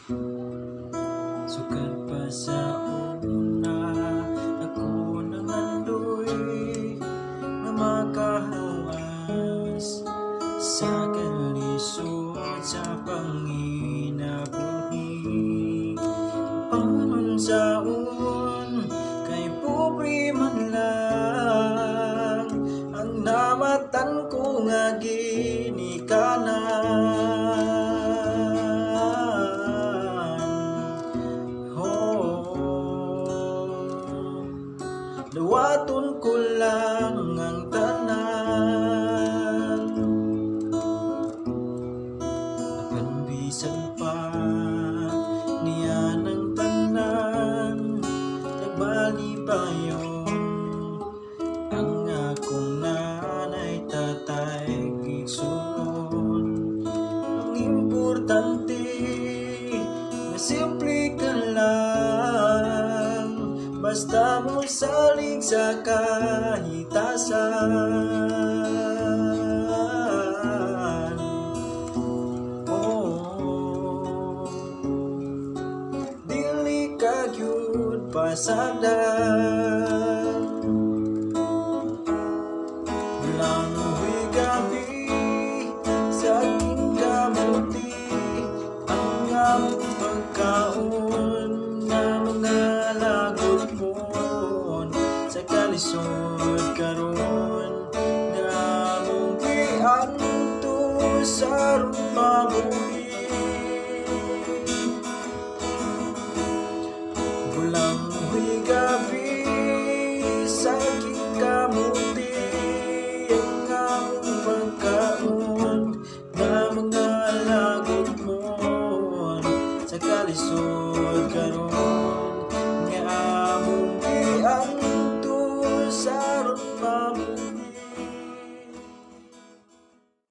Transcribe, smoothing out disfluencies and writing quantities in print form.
Sukad pa sa una, ako nangandoy na makahawas sa kalisod sa panginabuhi. Panunsaon kay pobre man lang ang namatan ko nga ginikanan. Dawaton ko lang ang tanan, napanbisan pa niya ng tanan. Nagbali pa yun ang akong nanay, tatay, igsoon. Ang importante na simple ka lang, basta mo saling sa kahitasan. Oh, dili ka gyud pasagdan. Walang huy gabi sa aking kamuti ang among pagkaon na mga lagot mo sa kalisod karon nga mong gianto sa rumabuhi. Walang huy gabi sa aking kamuti ang among pagkaon na mga lagot mo sa kalisod karon